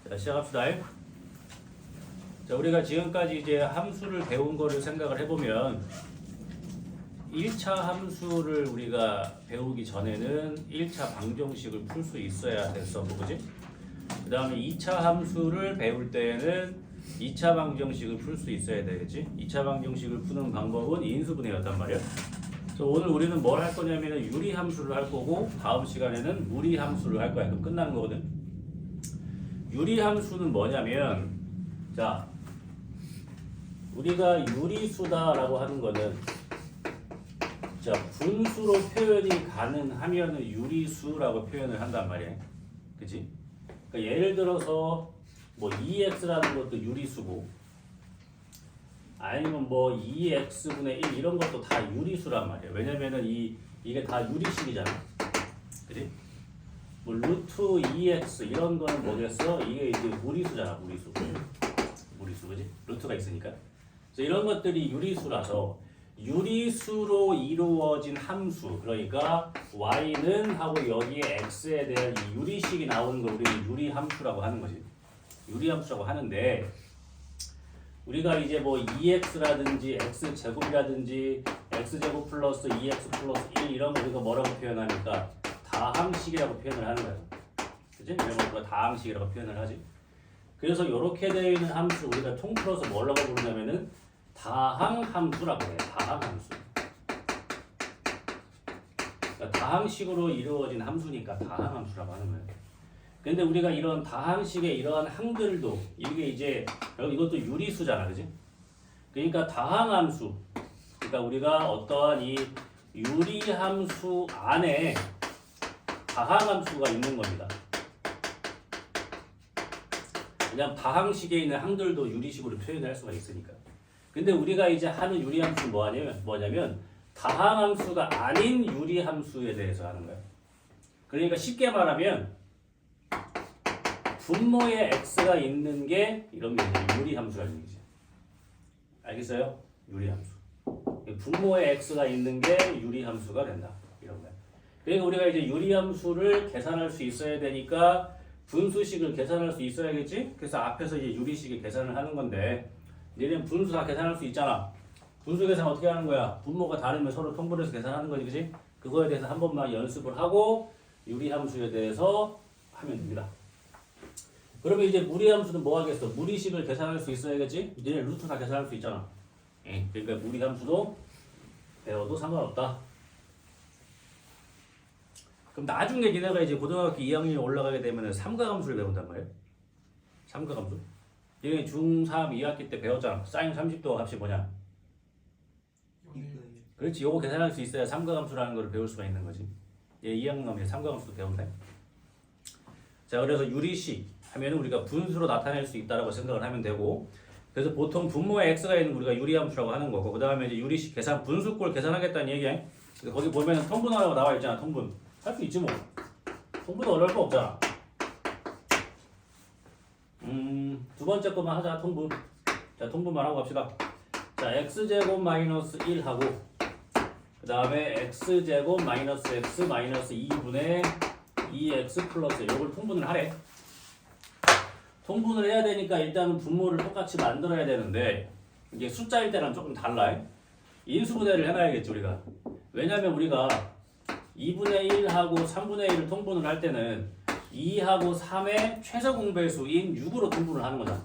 자, 시작합시다. 자, 우리가 지금까지 이제 함수를 배운 거를 생각을 해보면 1차 함수를 우리가 배우기 전에는 1차 방정식을 풀 수 있어야 됐었고, 그지? 그 다음에 2차 함수를 배울 때에는 2차 방정식을 풀 수 있어야 되겠지? 2차 방정식을 푸는 방법은 인수분해였단 말이야. 그래서 오늘 우리는 뭘 할 거냐면 유리함수를 할 거고, 다음 시간에는 무리함수를 할 거야. 그럼 끝나는 거거든? 유리함수는 뭐냐면, 자, 우리가 유리수다라고 하는 거는, 자, 분수로 표현이 가능하면 유리수라고 표현을 한단 말이야. 그치? 그러니까 예를 들어서 뭐 2x라는 것도 유리수고, 아니면 뭐 2x분의 1 이런 것도 다 유리수란 말이야. 왜냐면은 이게 다 유리식이잖아. 그치? 뭐 루트 2x 이런 거는 뭐겠어? 이게 이제 무리수잖아. 무리수, 그지? 루트가 있으니까. 그래서 이런 것들이 유리수라서 유리수로 이루어진 함수, 그러니까 y는 하고 여기에 x에 대한 이 유리식이 나오는 걸 우리는 유리함수라고 하는 거지. 유리함수라고 하는데, 우리가 이제 뭐 2x라든지 x제곱이라든지 x제곱 플러스 2x 플러스 1 이런 거 우리가 뭐라고 표현하니까 다항식이라고 표현을 하는 거예요. 그치? 이런 걸 우리가 다항식이라고 표현을 하지. 그래서 이렇게 되어 있는 함수 우리가 통틀어서 뭐라고 부르냐면은 다항함수라고 해요. 다항함수. 그러니까 다항식으로 이루어진 함수니까 다항함수라고 하는 거예요. 근데 우리가 이런 다항식의 이러한 항들도 이게 이제 이것도 유리수잖아, 그지? 그러니까 다항함수. 그러니까 우리가 어떠한 이 유리함수 안에 다항함수가 있는 겁니다. 그냥 다항식에 있는 항들도 유리식으로 표현할 수가 있으니까. 근데 우리가 이제 하는 유리함수는 뭐냐면 다항함수가 아닌 유리함수에 대해서 하는 거예요. 그러니까 쉽게 말하면 분모에 x가 있는 게 이런 게 유리함수가 있는 거지. 알겠어요? 유리함수. 분모에 x가 있는 게 유리함수가 된다. 이런 거야. 그러니까 우리가 이제 유리함수를 계산할 수 있어야 되니까 분수식을 계산할 수 있어야겠지? 그래서 앞에서 이제 유리식을 계산을 하는 건데, 얘는 분수 다 계산할 수 있잖아. 분수 계산 어떻게 하는 거야? 분모가 다르면 서로 통분해서 계산하는 거지, 그지? 그거에 대해서 한 번만 연습을 하고 유리함수에 대해서 하면 됩니다. 그러면 이제 무리함수는 뭐 하겠어? 무리식을 계산할 수 있어야겠지? 얘네 루트 다 계산할 수 있잖아. 그러니까 무리함수도 배워도 상관없다. 그럼 나중에 니네가 이제 고등학교 2학년에 올라가게 되면 삼각함수를 배운단 말이에요. 삼각함수. 얘네 중3 2학기 때 배웠잖아. 사인 30도 값이 뭐냐? 그렇지. 요거 계산할 수 있어야 삼각함수라는 걸 배울 수가 있는 거지. 얘 2학년 가면 삼각함수도 배운대. 자, 그래서 유리식 하면 우리가 분수로 나타낼 수 있다라고 생각을 하면 되고, 그래서 보통 분모에 x가 있는 우리가 유리함수라고 하는 거고, 그 다음에 이제 유리식 계산, 분수꼴 계산하겠다는 얘기야. 거기 보면은 통분하라고 나와 있잖아. 통분. 할 수 있지 뭐. 통분은 어려울 거 없잖아. 두 번째 것만 하자. 통분. 자, 통분만 하고 갑시다. 자, x제곱 마이너스 1하고 그 다음에 x제곱 마이너스 x 마이너스 2분의 2x 플러스 이걸 통분을 하래. 통분을 해야 되니까 일단은 분모를 똑같이 만들어야 되는데, 이게 숫자일 때랑 조금 달라. 인수분해를 해놔야겠지 우리가. 왜냐면 우리가 2분의 1하고 3분의 1을 통분을 할 때는 2하고 3의 최소 공배수인 6으로 통분을 하는 거잖아.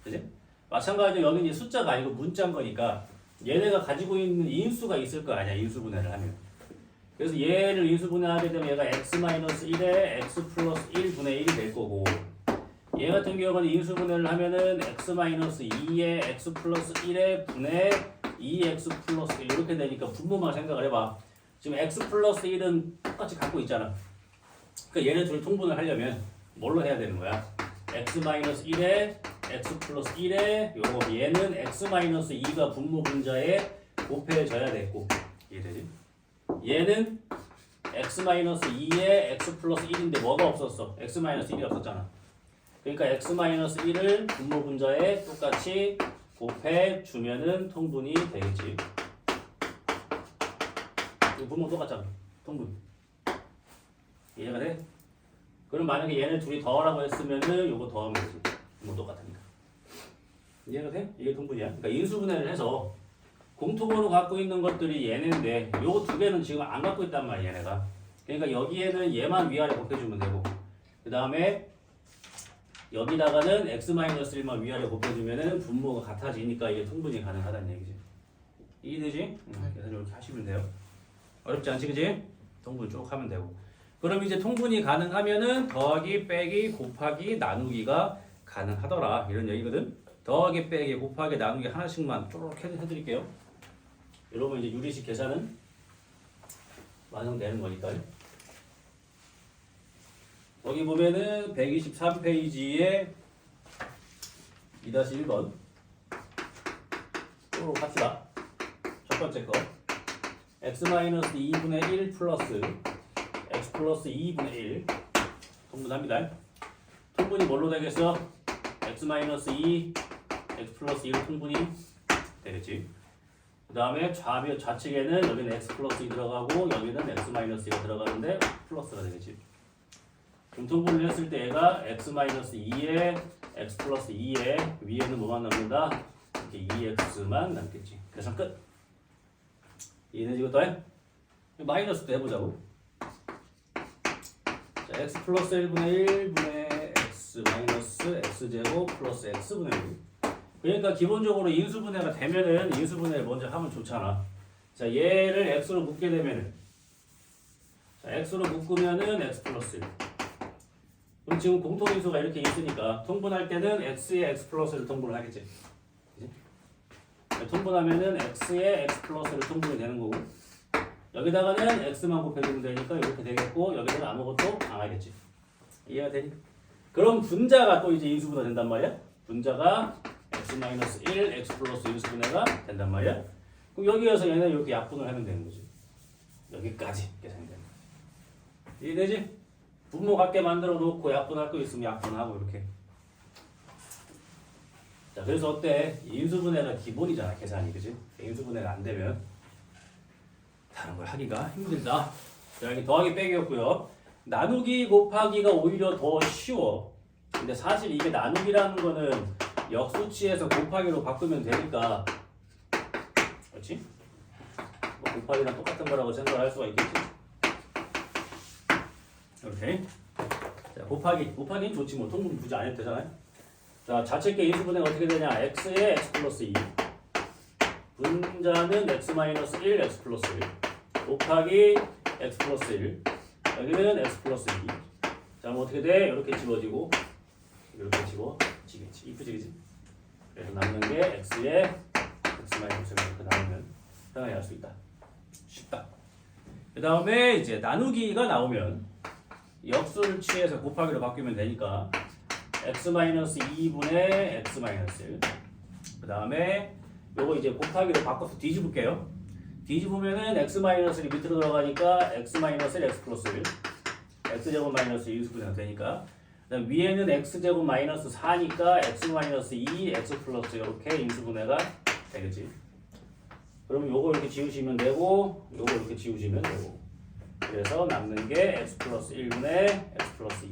그지? 마찬가지로 여기는 이제 숫자가 아니고 문자인 거니까 얘네가 가지고 있는 인수가 있을 거 아니야. 인수분해를 하면. 그래서 얘를 인수분해하게 되면 얘가 x-1에 x 플러스 1분의 1이 될 거고, 얘 같은 경우는 인수분해를 하면은 x-2에 x 플러스 1에 분의 2x 플러스 1 이렇게 되니까 분모만 생각을 해봐. 지금 x 플러스 1은 똑같이 갖고 있잖아. 그러니까 얘네 둘 통분을 하려면 뭘로 해야 되는 거야? x-1에 x 플러스 1에 요거 얘는 x-2가 분모 분자에 곱해져야 되고, 이해되지? 얘는 x-2에 x 플러스 1인데 뭐가 없었어? x-1이 없었잖아. 그러니까 x-1을 분모 분자에 똑같이 곱해주면은 통분이 되겠지. 분모 똑같잖아. 통분. 이해가 돼? 그럼 만약에 얘네 둘이 더하라고 했으면은 요거 더하면 되지. 뭐 똑같으니까. 이해가 돼? 이게 통분이야. 그러니까 인수분해를 해서 공통으로 갖고 있는 것들이 얘네인데 요거 두 개는 지금 안 갖고 있단 말이야 얘네가. 그러니까 여기에는 얘만 위아래 곱해주면 되고 그 다음에 여기다가는 x-1만 위아래 곱해주면은 분모가 같아지니까 이게 통분이 가능하다는 얘기지. 이해되지? 그래서 이렇게 하시면 돼요. 어렵지 않지 그지? 통분 쭉 하면 되고 그럼 이제 통분이 가능하면은 더하기 빼기 곱하기 나누기가 가능하더라 이런 얘기거든. 더하기 빼기 곱하기 나누기 하나씩만 쪼록 해드릴게요. 이러면 이제 유리식 계산은 완성되는 거니까요. 여기 보면은 123페이지에 2-1번 쪼록 합시다. 첫 번째 거 x-2분의 1 플러스 x 플러스 2분의 1 통분합니다. 통분이 뭘로 되겠어? x-2 x 플러스 1 통분이 되겠지. 그 다음에 좌측에는 여기는 x 플러스 2 들어가고 여기는 x 마이너스 2가 들어가는데 플러스가 되겠지. 그럼 통분을 했을 때 얘가 x 마이너스 2에 x 플러스 2에 위에는 뭐만 남는다? 이렇게 2x만 남겠지. 계산 끝. 이해되지 이것도? 마이너스도 해보자고. 자, x 플러스 1분의 1분의 x 마이너스 x제곱 플러스 x분의 1. 그러니까 기본적으로 인수분해가 되면은 인수분해를 먼저 하면 좋잖아. 자, 얘를 x로 묶게 되면은 자, x로 묶으면은 x 플러스 1. 그럼 지금 공통인수가 이렇게 있으니까 통분할 때는 x에 x 플러스를 통분을 하겠지. 그치? 통분하면은 x에 x 플러스를 통분이 되는 거고 여기다가는 x만 곱해주면 되니까 이렇게 되겠고 여기다가 아무것도 안 하겠지. 이해가 되니? 그럼 분자가 또 이제 인수분해 된단 말이야. 분자가 x-1 x 플러스 인수분해가 된단 말이야. 그럼 여기에서 얘는 이렇게 약분을 하면 되는 거지. 여기까지 계산이 되는 거지. 이해되지? 분모 같게 만들어 놓고 약분할 거 있으면 약분하고 이렇게. 자, 그래서 어때? 인수분해가 기본이잖아 계산이. 그지? 인수분해가 안 되면 다른 걸 하기가 힘들다. 자, 여기 더하기 빼기였고요. 나누기 곱하기가 오히려 더 쉬워. 근데 사실 이게 나누기라는 거는 역수치에서 곱하기로 바꾸면 되니까 그렇지? 뭐 곱하기랑 똑같은 거라고 생각을 할 수가 있겠지. 이렇게. 자, 곱하기는 좋지 뭐 통분 굳이 안 해도 되잖아요. 자, 좌측계 인수분해가 어떻게 되냐? x에 x 플러스 2 분자는 x-1 x 플러스 1 곱하기 x 플러스 1 여기는 x 플러스 2. 자, 그럼 어떻게 돼? 이렇게 집어지고 이렇게 집어지겠지. 이쁘지 그지? 그래서 남는 게 x에 x-1 이렇게 나오면 편하게 할 수 있다. 쉽다. 그 다음에 이제 나누기가 나오면 역수를 취해서 곱하기로 바뀌면 되니까 x-2분의 x-1 그 다음에 요거 이제 곱하기로 바꿔서 뒤집을게요. 뒤집으면은 x-1이 밑으로 들어가니까 x-1 x 플러스 1 x제곱 마이너스 2수분해가 되니까 그다음 위에는 x제곱 마이너스 4니까 x-2 x 플러스 이렇게 인수분해가 되겠지. 그럼 요거 이렇게 지우시면 되고 요거 이렇게 지우시면 되고 그래서 남는 게 x 플러스 1분의 x 플러스 2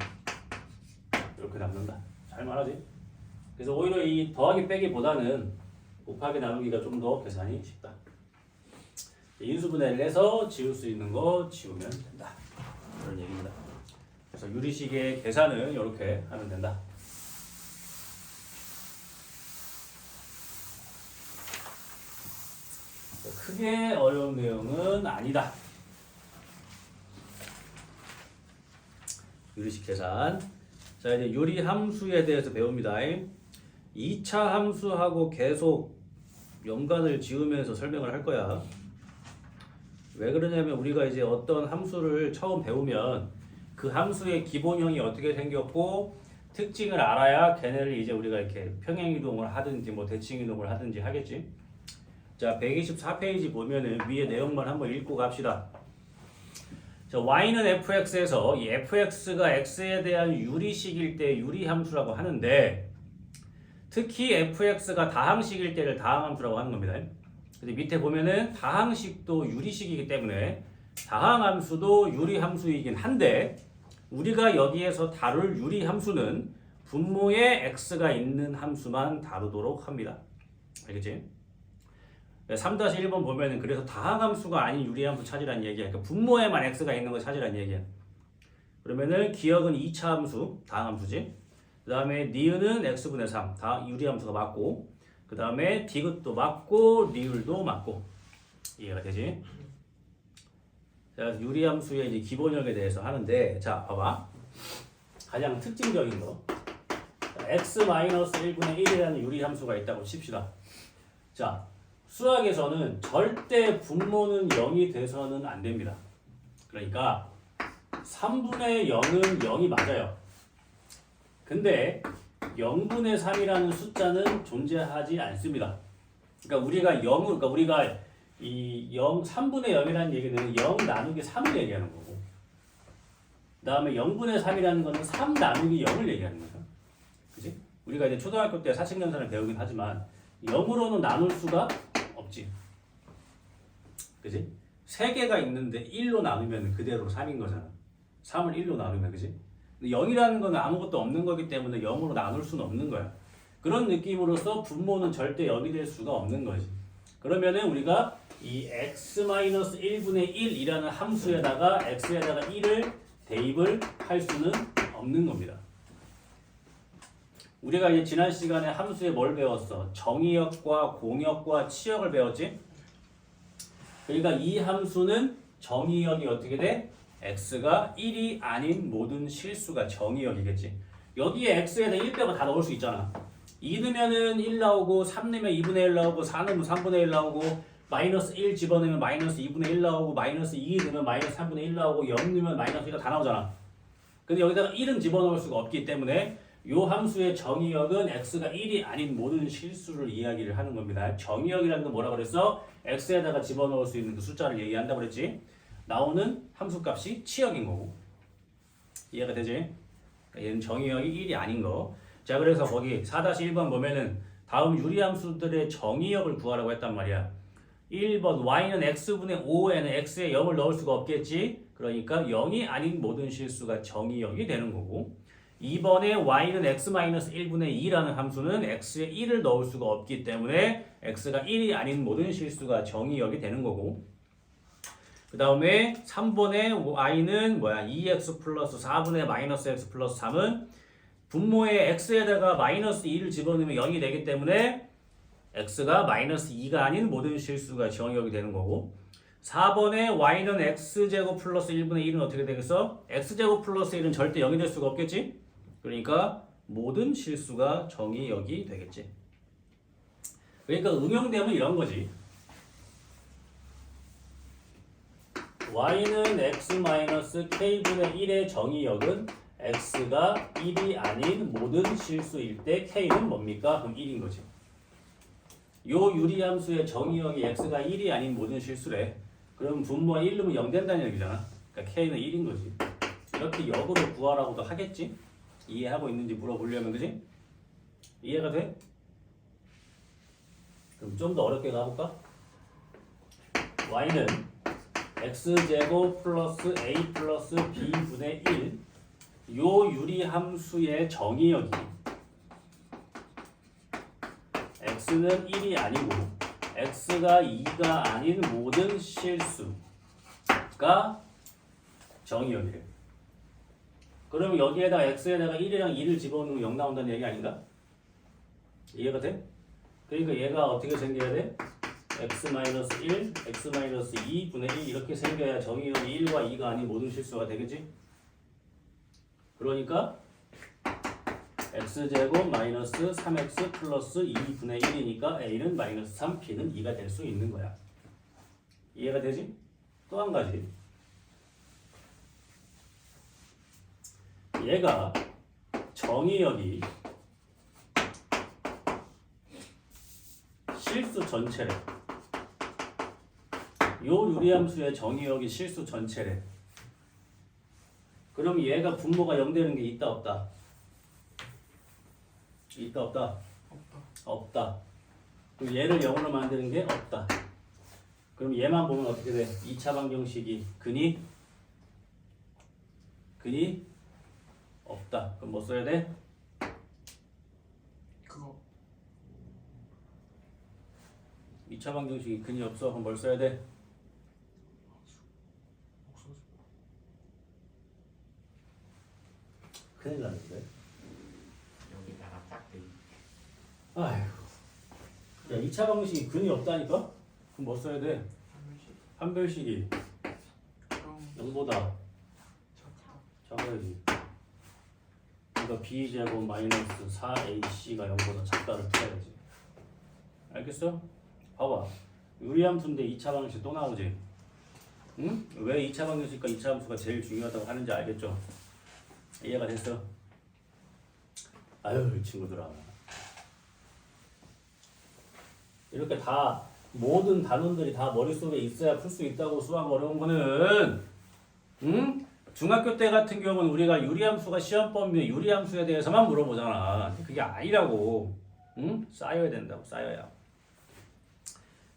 이렇게 남는다. 잘 말하지? 그래서 오히려 이 더하기 빼기보다는 곱하기 나누기가 좀 더 계산이 쉽다. 인수분해를 해서 지울 수 있는 거 지우면 된다. 그런 얘기입니다. 그래서 유리식의 계산은 이렇게 하면 된다. 크게 어려운 내용은 아니다. 유리식 계산. 자, 이제 유리 함수에 대해서 배웁니다. 2차 함수하고 계속 연관을 지으면서 설명을 할 거야. 왜 그러냐면 우리가 이제 어떤 함수를 처음 배우면 그 함수의 기본형이 어떻게 생겼고 특징을 알아야 걔네를 이제 우리가 이렇게 평행이동을 하든지 뭐 대칭이동을 하든지 하겠지. 자, 124페이지 보면은 위에 내용만 한번 읽고 갑시다. 자, y는 fx에서 이 fx가 x에 대한 유리식일 때 유리함수라고 하는데 특히 fx가 다항식일 때를 다항함수라고 하는 겁니다. 근데 밑에 보면은 다항식도 유리식이기 때문에 다항함수도 유리함수이긴 한데 우리가 여기에서 다룰 유리함수는 분모에 x가 있는 함수만 다루도록 합니다. 알겠지? 3-1번 보면은 그래서 다항함수가 아닌 유리함수 찾으라는 얘기야. 그러니까 분모에만 x가 있는 거 찾으라는 얘기야. 그러면은 기억은 2차 함수, 다항함수지. 그 다음에 니은은 x분의 3, 다 유리함수가 맞고, 그 다음에 디귿도 맞고, 리을도 맞고. 이해가 되지? 자, 유리함수의 이제 기본역에 대해서 하는데, 자, 봐봐. 가장 특징적인 거. x-1분의 1이라는 유리함수가 있다고 칩시다. 자, 수학에서는 절대 분모는 0이 돼서는 안 됩니다. 그러니까 3분의 0은 0이 맞아요. 근데 0분의 3이라는 숫자는 존재하지 않습니다. 그러니까 우리가 이 3분의 0이라는 얘기는 0 나누기 3을 얘기하는 거고, 그 다음에 0분의 3이라는 거는 3 나누기 0을 얘기하는 거죠. 그지? 우리가 이제 초등학교 때 사칙연산을 배우긴 하지만 0으로는 나눌 수가 없지. 그지? 3개가 있는데 1로 나누면 그대로 3인 거잖아. 3을 1로 나누면, 그지? 0이라는 거는 아무것도 없는 거기 때문에 0으로 나눌 수는 없는 거야. 그런 느낌으로서 분모는 절대 0이 될 수가 없는 거지. 그러면은 우리가 이 x-1분의 1이라는 함수에다가 x에다가 1을 대입을 할 수는 없는 겁니다. 우리가 이제 지난 시간에 함수에 뭘 배웠어? 정의역과 공역과 치역을 배웠지? 그러니까 이 함수는 정의역이 어떻게 돼? x가 1이 아닌 모든 실수가 정의역이겠지. 여기에 x에다 1 빼고 다 넣을 수 있잖아. 2 넣으면은 1 나오고, 3 넣으면 2분의 1 나오고, 4 넣으면 3분의 1 나오고, 마이너스 1 집어넣으면 마이너스 2분의 1 나오고, 마이너스 2 넣으면 마이너스 3분의 1 나오고, 0 넣으면 마이너스 1가 다 나오잖아. 근데 여기다가 1은 집어넣을 수가 없기 때문에 요 함수의 정의역은 x가 1이 아닌 모든 실수를 이야기를 하는 겁니다. 정의역이라는 건 뭐라 그랬어? x에다가 집어넣을 수 있는 그 숫자를 얘기한다고 그랬지. 나오는 함수값이 치역인 거고. 이해가 되지? 그러니까 얘는 정의역이 1이 아닌 거. 자, 그래서 거기 4-1번 보면은 다음 유리함수들의 정의역을 구하라고 했단 말이야. 1번 y는 x분의 5에는 x에 0을 넣을 수가 없겠지. 그러니까 0이 아닌 모든 실수가 정의역이 되는 거고, 2번에 y는 x-1분의 2라는 함수는 x에 1을 넣을 수가 없기 때문에 x가 1이 아닌 모든 실수가 정의역이 되는 거고, 그 다음에 3번에 y는 2x 플러스 4분의 마이너스 x 플러스 3은 분모에 x에다가 마이너스 2를 집어넣으면 0이 되기 때문에 x가 마이너스 2가 아닌 모든 실수가 정의역이 되는 거고, 4번에 y는 x제곱 플러스 1분의 1은 어떻게 되겠어? x제곱 플러스 1은 절대 0이 될 수가 없겠지? 그러니까 모든 실수가 정의역이 되겠지. 그러니까 응용되면 이런 거지. y는 x-k분의 1의 정의역은 x가 1이 아닌 모든 실수일 때 k는 뭡니까? 그럼 1인 거지. 요 유리함수의 정의역이 x가 1이 아닌 모든 실수래. 그럼 분모가 1 넣으면 0 된다는 얘기잖아. 그러니까 k는 1인 거지. 이렇게 역으로 구하라고도 하겠지? 이해하고 있는지 물어보려면, 그지? 이해가 돼? 그럼 좀 더 어렵게 가볼까? y는 x제곱 플러스 a 플러스 b분의 1, 요 유리함수의 정의역이 x는 1이 아니고 x가 2가 아닌 모든 실수가 정의역이래. 그러면 여기에다가 x에다가 1이랑 2를 집어넣으면 0 나온다는 얘기 아닌가? 이해가 돼? 그러니까 얘가 어떻게 생겨야 돼? x-1, x-2분의 1 이렇게 생겨야 정의역이 1과 2가 아닌 모든 실수가 되겠지? 그러니까 x제곱 마이너스 3x 플러스 2분의 1이니까 a는 마이너스 3, b는 2가 될 수 있는 거야. 이해가 되지? 또 한 가지. 얘가 정의역이 실수 전체래. 요 유리함수의 정의역이 실수 전체래. 그럼 얘가 분모가 0 되는 게 있다 없다? 있다 없다? 없다. 그럼 얘를 0으로 만드는 게 없다. 그럼 얘만 보면 어떻게 돼? 2차 방정식이 근이 없다. 그럼 뭐 써야 돼? 그거 2차 방정식이 근이 없어. 그럼 뭘 써야 돼? 없어져. 큰일 났는데. 여기다가 딱 돼. 아휴. 야, 2차 방정식이 근이 없다니까? 그럼 뭐 써야 돼? 한별식이 그럼 0보다 작아야지. 그러니까 b제곱 마이너스 4ac가 0보다 작다를 풀어야지. 알겠어? 봐봐. 유리함수인데 2차 방정식 또 나오지? 응? 왜 2차 방정식과 2차 함수가 제일 중요하다고 하는지 알겠죠? 이해가 됐어? 아유, 이 친구들아. 이렇게 다 모든 단원들이 다 머릿속에 있어야 풀 수 있다고. 수학 어려운 거는. 응? 중학교 때 같은 경우는 우리가 유리함수가 시험범위 유리함수에 대해서만 물어보잖아. 그게 아니라고. 응? 쌓여야 된다고. 쌓여야.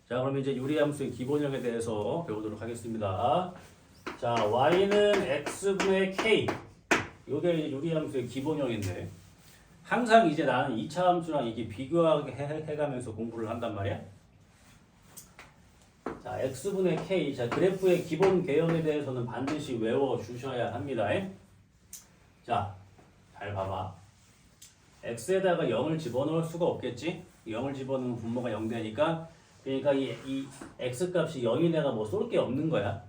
자, 그럼 이제 유리함수의 기본형에 대해서 배우도록 하겠습니다. 자, y는 x분의 k. 요게 이제 유리함수의 기본형인데 항상 이제 나는 2차 함수랑 이게 비교하게 해가면서 공부를 한단 말이야. 자, x분의 k. 자, 그래프의 기본 개념에 대해서는 반드시 외워 주셔야 합니다. 자, 잘 봐봐. x에다가 0을 집어넣을 수가 없겠지? 0을 집어넣으면 분모가 0 되니까. 그러니까 이 x 값이 0이 내가 뭐 쏠 게 없는 거야.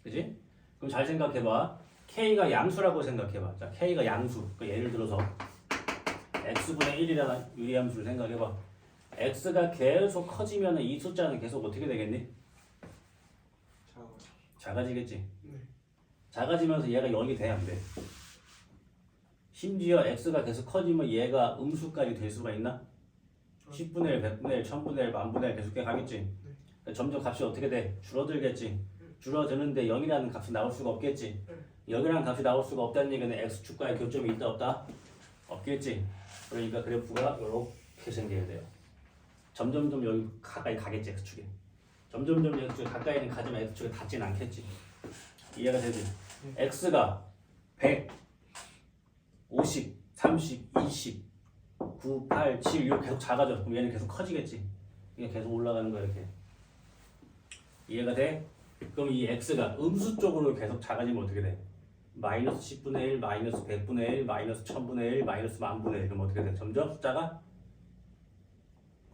그지? 그럼 잘 생각해봐. k가 양수라고 생각해봐. 자, k가 양수. 그러니까 예를 들어서 x분의 1이라는 유리함수를 생각해봐. x가 계속 커지면 이 숫자는 계속 어떻게 되겠니? 작아지겠지. 네. 작아지면서 얘가 0이 돼, 안 돼? 심지어 x가 계속 커지면 얘가 음수까지 될 수가 있나? 10분의 1, 100분의 1, 1000분의 1, 만분의 1 계속 가겠지. 점점 값이 어떻게 돼? 줄어들겠지. 줄어드는데 0이라는 값이 나올 수가 없겠지. 0이라는 값이 나올 수가 없다는 얘기는 x축과의 교점이 있다 없다? 없겠지. 그러니까 그래프가 이렇게 생겨야 돼요. 점점점 여기 가까이 가겠지, x축에. 점점점 x축에 가까이는 가지만 x축에 닿진 않겠지. 이해가 되지? x가 100, 50, 30, 20, 9, 8, 7 이렇게 계속 작아져. 그럼 얘는 계속 커지겠지. 이게 계속 올라가는 거야, 이렇게. 이해가 돼? 그럼 이 x가 음수 쪽으로 계속 작아지면 어떻게 돼? 마이너스 10분의 1, 마이너스 100분의 1, 마이너스 1000분의 1, 마이너스 만분의 1. 그럼 어떻게 돼? 점점 숫자가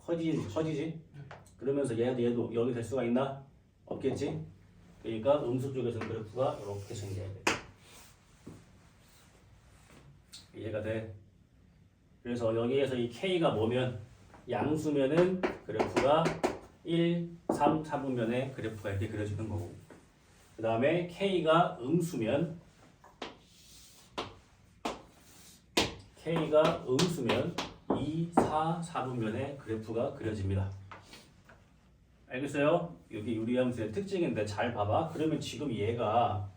커지지? 그러면서 얘도 여기 될 수가 있나? 없겠지? 그러니까 음수 쪽에서는 그래프가 이렇게 생겨야 돼. 이해가 돼? 그래서 여기에서 이 k가 뭐면 양수면은 그래프가 1, 3, 4분면에 그래프가 이렇게 그려지는 거고, 그 다음에 k가 음수면 2, 4, 4분면에 그래프가 그려집니다. 알겠어요? 여기 유리함수의 특징인데 잘 봐봐. 그러면 지금 얘가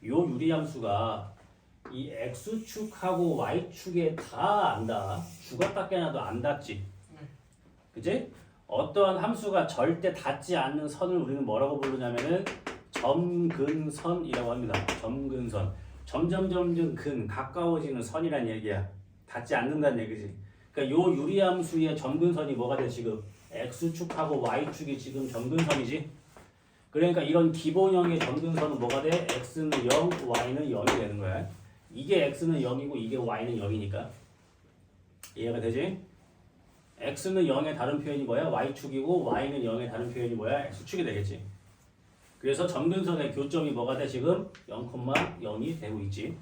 요 유리함수가 이 x축하고 y축에 다 안다. 주각밖에 나도 안 닿지. 그치? 어떠한 함수가 절대 닿지 않는 선을 우리는 뭐라고 부르냐면은 점근선이라고 합니다. 점근선. 점점 가까워지는 선이란 얘기야. 닿지 않는다는 얘기지. 그러니까 요 유리함수의 점근선이 뭐가 돼 지금? x축하고 y축이 지금 점근선이지. 그러니까 이런 기본형의 점근선은 뭐가 돼? x는 0, y는 0이 되는 거야. 이게 x는 0이고 이게 y는 0이니까. 이해가 되지? x는 0의 다른 표현이 뭐야? y축이고 y는 0의 다른 표현이 뭐야? x축이 되겠지. 그래서 점근선의 교점이 뭐가 돼? 지금 0,0이 되고 있지.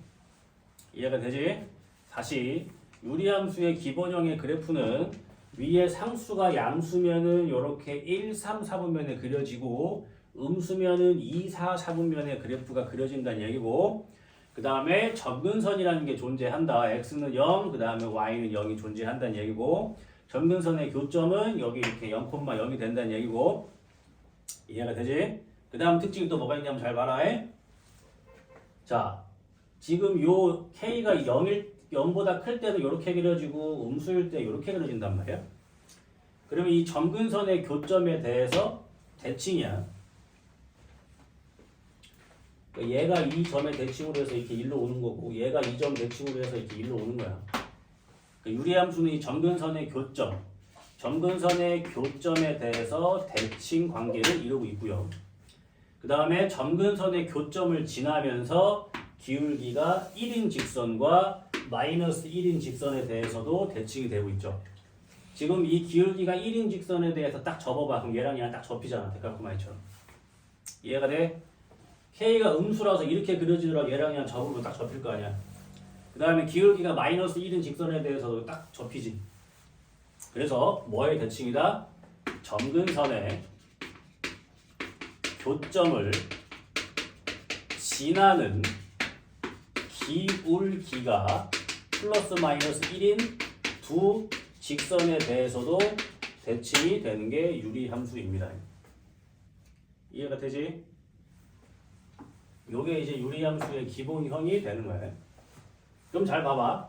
이해가 되지? 다시 유리함수의 기본형의 그래프는 위에 상수가 양수면은 이렇게 1, 3, 4분면에 그려지고 음수면은 2, 4, 4분면에 그래프가 그려진다는 얘기고, 그 다음에 점근선이라는 게 존재한다. x는 0, 그 다음에 y는 0이 존재한다는 얘기고, 점근선의 교점은 여기 이렇게 0,0이 된다는 얘기고. 이해가 되지? 그 다음 특징이 또 뭐가 있냐면 잘 봐라. 자, 지금 요 k가 0보다 클 때도 이렇게 그려지고 음수일 때 이렇게 그려진단 말이야. 그러면 이 점근선의 교점에 대해서 대칭이야. 그러니까 얘가 이 점에 대칭으로 해서 이렇게 일로 오는 거고 얘가 이 점 대칭으로 해서 이렇게 일로 오는 거야. 그러니까 유리함수는 이 점근선의 교점, 점근선의 교점에 대해서 대칭 관계를 이루고 있고요. 그 다음에 점근선의 교점을 지나면서 기울기가 1인 직선과 마이너스 1인 직선에 대해서도 대칭이 되고 있죠. 지금 이 기울기가 1인 직선에 대해서 딱 접어봐. 그럼 얘랑 얘랑 딱 접히잖아. 데칼코마니처럼. 이해가 돼? K가 음수라서 이렇게 그려지더라도 얘랑 얘랑 접으면 딱 접힐 거 아니야. 그 다음에 기울기가 마이너스 1인 직선에 대해서도 딱 접히지. 그래서 뭐의 대칭이다? 점근선의 교점을 지나는 기울기가 플러스 마이너스 1인 두 직선에 대해서도 대칭이 되는 게 유리함수입니다. 이해가 되지? 요게 이제 유리함수의 기본형이 되는 거예요. 그럼 잘 봐봐.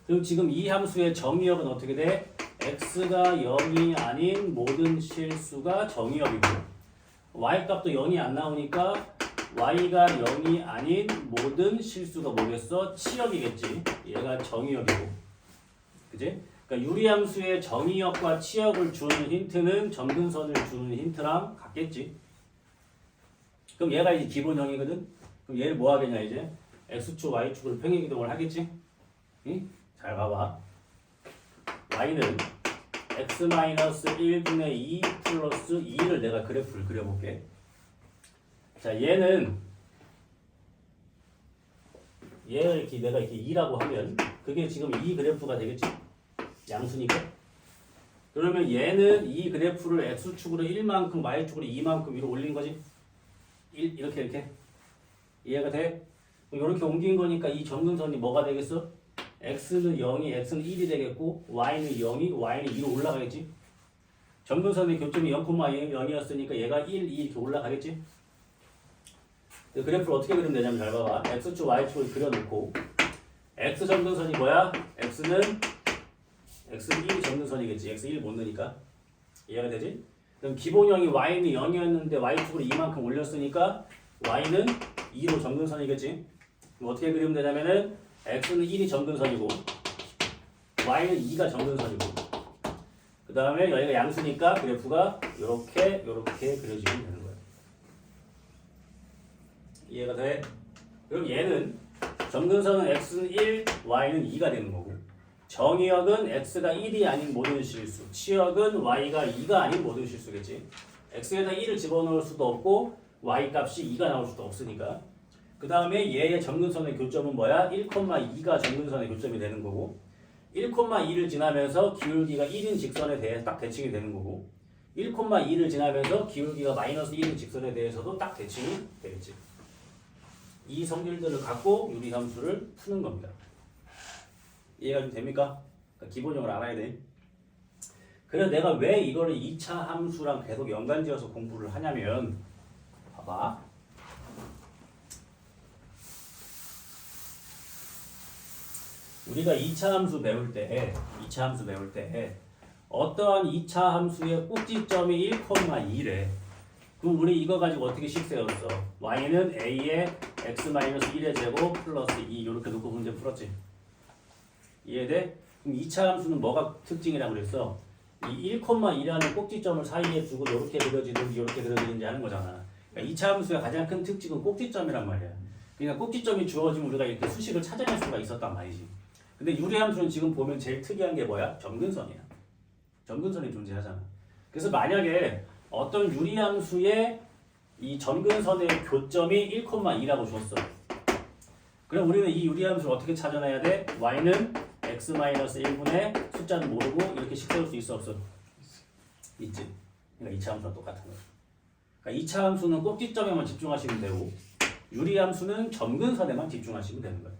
그럼 지금 이 함수의 정의역은 어떻게 돼? x가 0이 아닌 모든 실수가 정의역이고 y값도 0이 안 나오니까 y가 0이 아닌 모든 실수가 뭐겠어? 치역이겠지. 얘가 정의역이고. 그지? 그러니까 유리함수의 정의역과 치역을 주는 힌트는 점근선을 주는 힌트랑 같겠지. 그럼 얘가 이제 기본형이거든. 그럼 얘를 뭐 하겠냐 이제? x축, y축으로 평행이동을 하겠지? 응? 잘 봐봐. y는 x-1분의 2 플러스 2를 내가 그래프를 그려볼게. 자, 얘를 이렇게 내가 이렇게 2라고 하면 그게 지금 이 그래프가 되겠지? 양수니까. 그러면 얘는 이 그래프를 x축으로 1만큼, y축으로 2만큼 위로 올린 거지? 이렇게. 이해가 돼? 이렇게 옮긴 거니까 이 점근선이 뭐가 되겠어? x는 0이 x는 1이 되겠고 y는 0이 y는 2로 올라가겠지? 점근선의 교점이 0,0이었으니까 얘가 1, 2 이렇게 올라가겠지? 그래프를 어떻게 그리면 되냐면 잘 봐봐. x축, y축을 그려놓고 x 점근선이 뭐야? x는 1 점근선이겠지. x 1 못 넣으니까. 이해가 되지? 그럼 기본형이 y는 0이었는데 y축으로 2만큼 올렸으니까 y는 2로 점근선이겠지. 그럼 어떻게 그리면 되냐면은 x는 1이 점근선이고 y는 2가 점근선이고 그 다음에 여기가 양수니까 그래프가 이렇게 그려지면 되는 거예요. 이해가 돼? 그럼 얘는 점근선은 x는 1, y는 2가 되는 거고 정의역은 x가 1이 아닌 모든 실수, 치역은 y가 2가 아닌 모든 실수겠지. x에다 1을 집어넣을 수도 없고 y 값이 2가 나올 수도 없으니까. 그 다음에 얘의 점근선의 교점은 뭐야? 1,2가 점근선의 교점이 되는 거고 1,2를 지나면서 기울기가 1인 직선에 대해 딱 대칭이 되는 거고 1,2를 지나면서 기울기가 마이너스 1인 직선에 대해서도 딱 대칭이 되겠지. 이 성질들을 갖고 유리함수를 푸는 겁니다. 이해가 좀 됩니까? 그러니까 기본형을 알아야 돼. 그래서 내가 왜 이거를 2차 함수랑 계속 연관지어서 공부를 하냐면 봐봐. 우리가 2차 함수 배울 때 어떠한 2차 함수의 꼭지점이 1,2래. 그럼 우리 이거 가지고 어떻게 식 세웠어? y는 a의 x-1의 제곱 플러스 2 이렇게 놓고 문제 풀었지. 이해돼? 그럼 2차 함수는 뭐가 특징이라고 그랬어? 이 1,2라는 꼭지점을 사이에 두고 이렇게 그려지든지 이렇게 그려지든지 하는 거잖아. 그러니까 2차 함수의 가장 큰 특징은 꼭지점이란 말이야. 그러니까 꼭지점이 주어지면 우리가 이렇게 수식을 찾아낼 수가 있었단 말이지. 근데 유리함수는 지금 보면 제일 특이한 게 뭐야? 점근선이야. 점근선이 존재하잖아. 그래서 만약에 어떤 유리함수의 이 점근선의 교점이 1,2라고 줬어. 그럼 우리는 이 유리함수를 어떻게 찾아내야 돼? y는 x-1분의 숫자는 모르고 이렇게 식 세울 수 있어 없어? 있지. 그러니까 2차 함수랑 똑같은 거야. 그러니까 2차 함수는 꼭지점에만 집중하시면 되고 유리함수는 점근선에만 집중하시면 되는 거야.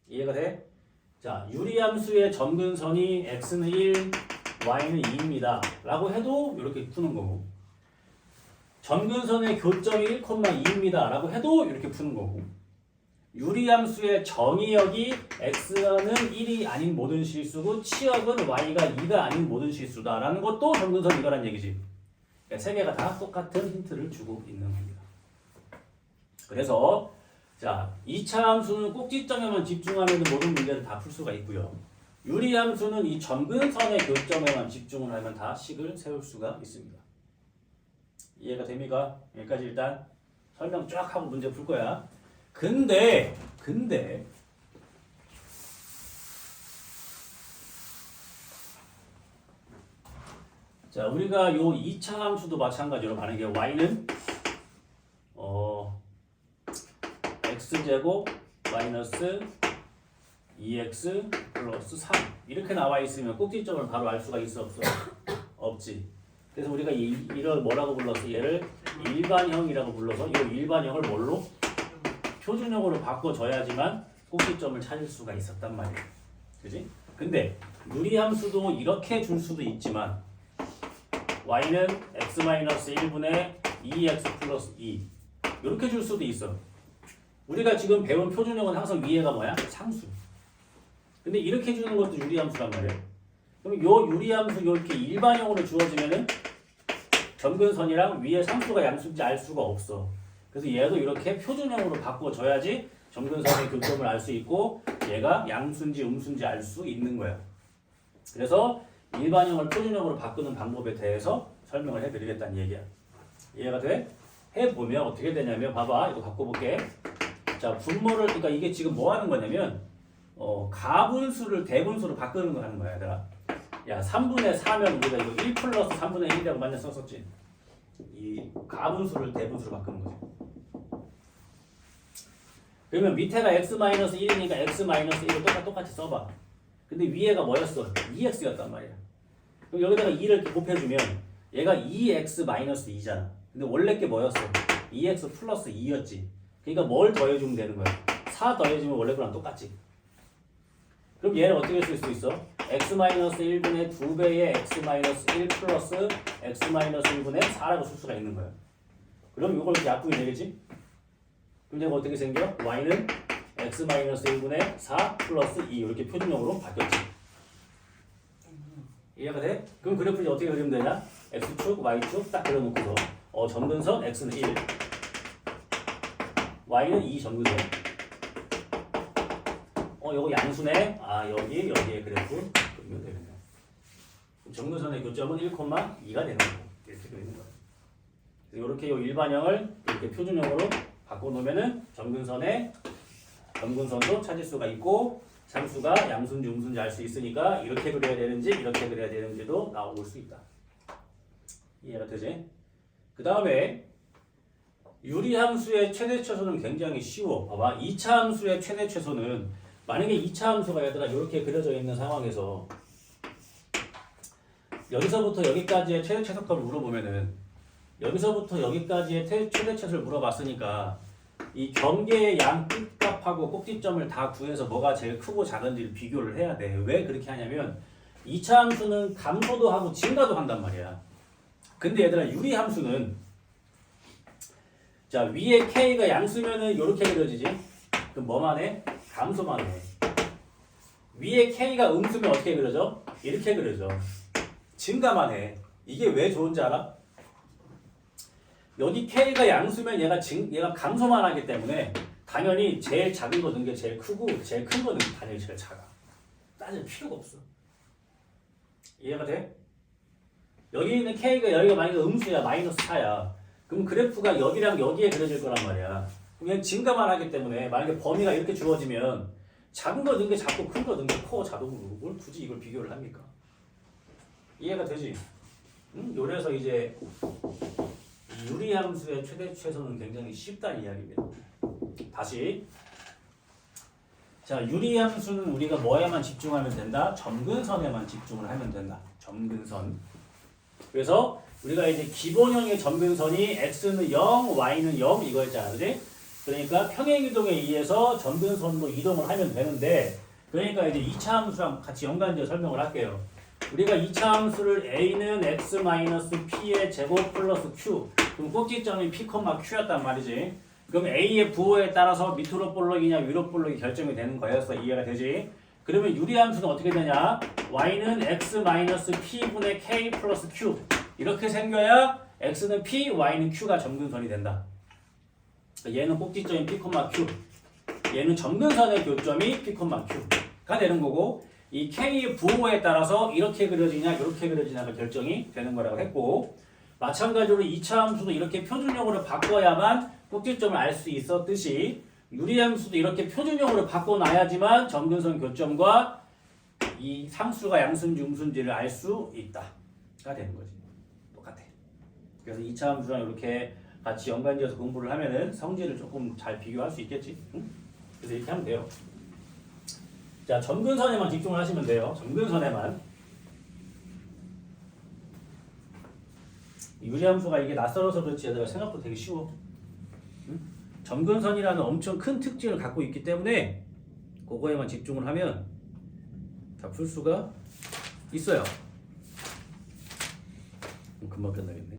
이해가 돼? 자, 유리함수의 점근선이 x는 1, y는 2입니다. 라고 해도 이렇게 푸는 거고 점근선의 교점이 1,2입니다. 라고 해도 이렇게 푸는 거고 유리함수의 정의역이 x는 1이 아닌 모든 실수고 치역은 y가 2가 아닌 모든 실수다. 라는 것도 점근선 이거란 얘기지. 그러니까 세 개가 다 똑같은 힌트를 주고 있는 겁니다. 그래서 자 2차 함수는 꼭지점에만 집중하면 모든 문제를 다 풀 수가 있고요. 유리함수는 이 점근선의 교점에만 집중을 하면 다 식을 세울 수가 있습니다. 이해가 됩니까? 여기까지 일단 설명 쫙 하고 문제 풀 거야. 근데 자 우리가 요 2차 함수도 마찬가지로 만약에 y는 x제곱 마이너스 2x 플러스 3 이렇게 나와 있으면 꼭지점을 바로 알 수가 있어 없어? 없지. 그래서 우리가 이걸 뭐라고 불렀어? 얘를 일반형이라고 불러서 이 일반형을 뭘로? 표준형으로 바꿔줘야지만 꼭지점을 찾을 수가 있었단 말이야. 그지? 근데 유리함수도 이렇게 줄 수도 있지만 y는 x-1분의 2x 플러스 2 이렇게 줄 수도 있어. 우리가 지금 배운 표준형은 항상 위에가 뭐야? 상수. 근데 이렇게 주는 것도 유리함수란 말이야. 그럼 요 유리함수 이렇게 일반형으로 주어지면은 점근선이랑 위에 상수가 양수인지 알 수가 없어. 그래서 얘도 이렇게 표준형으로 바꿔줘야지 점근선의 교점을 알 수 있고 얘가 양수인지 음수인지 알 수 있는 거야. 그래서 일반형을 표준형으로 바꾸는 방법에 대해서 설명을 해드리겠다는 얘기야. 이해가 돼? 해보면 어떻게 되냐면 봐봐 이거 바꿔볼게. 자 분모를 그러니까 이게 지금 뭐 하는 거냐면 가분수를 대분수로 바꾸는 거 하는 거야 얘들아. 야 3분의 4면 우리가 이거 1 플러스 3분의 1이라고 만약 썼었지. 이 가분수를 대분수로 바꾸는 거지. 그러면 밑에가 x-1이니까 x-1을 똑같이 써봐. 근데 위에가 뭐였어? 2x였단 말이야. 그럼 여기다가 2를 이렇게 곱해주면 얘가 2x-2잖아. 근데 원래 게 뭐였어? 2x 플러스 2였지. 그러니까 뭘 더해주면 되는 거야? 4 더해주면 원래 거랑 똑같지. 그럼 얘를 어떻게 쓸 수 있어? x-1분의 2배의 x-1 플러스 x-1분의 4라고 쓸 수가 있는 거야. 그럼 이걸 이렇게 약분이 되겠지? 그럼 얘가 어떻게 생겨? y는 x-1분의 4 플러스 2 이렇게 표준형으로 바뀌었지. 이해가 돼? 그럼 그래프 이제 어떻게 그리면 되냐? x축, y축 딱 그려놓고서 점근선 x는 1 y는 2 점근선 요거 양수네. 여기에 그래프 그리면 되겠네. 점근선의 교점은 1,2가 되는 거고 이렇게 그리는 거야. 이렇게 요 일반형을 이렇게 표준형으로 바꿔놓으면은 점근선도 찾을 수가 있고 상수가 양수인지 음수인지 알 수 있으니까 이렇게 그려야 되는지 이렇게 그려야 되는지도 나올 수 있다. 이해가 되지? 그 다음에 유리함수의 최대 최소는 굉장히 쉬워. 봐봐. 2차 함수의 최대 최소는 만약에 2차 함수가 얘들아 이렇게 그려져 있는 상황에서 여기서부터 여기까지의 최대 최소값을 물어보면은 여기서부터 여기까지의 최대 최소를 물어봤으니까 이 경계의 양 끝값하고 꼭지점을 다 구해서 뭐가 제일 크고 작은지를 비교를 해야 돼. 왜 그렇게 하냐면 2차 함수는 감소도 하고 증가도 한단 말이야. 근데 얘들아 유리함수는 자 위에 k가 양수면은 이렇게 그려지지. 그럼 뭐만 해? 감소만 해. 위에 k가 음수면 어떻게 그려져? 이렇게 그려져. 증가만 해. 이게 왜 좋은지 알아? 여기 k가 양수면 얘가 감소만 하기 때문에 당연히 제일 작은 거 넣은 게 제일 크고 제일 큰 거 넣은 게 당연히 제일 작아. 따질 필요가 없어. 이해가 돼? 여기 있는 k가 여기가 만약에 음수야 마이너스 4야. 그럼 그래프가 여기랑 여기에 그려질 거란 말이야. 그냥 증가만 하기 때문에 만약에 범위가 이렇게 주어지면 작은 거 넣은 게 작고 큰 거 넣은 게 커 자동으로. 뭘 굳이 이걸 비교를 합니까? 이해가 되지? 요래서 이제 유리함수의 최대 최소는 굉장히 쉽다는 이야기입니다. 다시 자 유리함수는 우리가 뭐에만 집중하면 된다? 점근선에만 집중을 하면 된다. 점근선. 그래서 우리가 이제 기본형의 점근선이 x는 0, y는 0 이거였잖아, 그지? 그러니까 평행이동에 의해서 점근선으로 이동을 하면 되는데 그러니까 이제 2차 함수랑 같이 연관되어 설명을 할게요. 우리가 2차 함수를 a는 x-p의 제곱 플러스 q 그럼 꼭지점이 p, q였단 말이지. 그럼 a의 부호에 따라서 밑으로 볼록이냐 위로 볼록이 결정이 되는 거였어. 이해가 되지? 그러면 유리함수는 어떻게 되냐? y는 x-p분의 k 플러스 q 이렇게 생겨야 x는 p, y는 q가 점근선이 된다. 얘는 꼭지점이 P, Q. 얘는 점근선의 교점이 P, Q가 되는 거고 이 K의 부호에 따라서 이렇게 그려지냐 이렇게 그려지냐가 결정이 되는 거라고 했고 마찬가지로 2차 함수도 이렇게 표준형으로 바꿔야만 꼭지점을 알 수 있었듯이 유리함수도 이렇게 표준형으로 바꿔놔야지만 점근선 교점과 이 상수가 양수인지 음수인지를 알 수 있다가 되는 거지. 똑같아. 그래서 2차 함수랑 이렇게 같이 연관지어서 공부를 하면은 성질을 조금 잘 비교할 수 있겠지. 응? 그래서 이렇게 하면 돼요. 자, 점근선에만 집중을 하시면 돼요. 점근선에만. 유리함수가 이게 낯설어서 그렇지 얘들아 생각보다 되게 쉬워. 응? 점근선이라는 엄청 큰 특징을 갖고 있기 때문에 그거에만 집중을 하면 다 풀 수가 있어요. 금방 끝나겠네.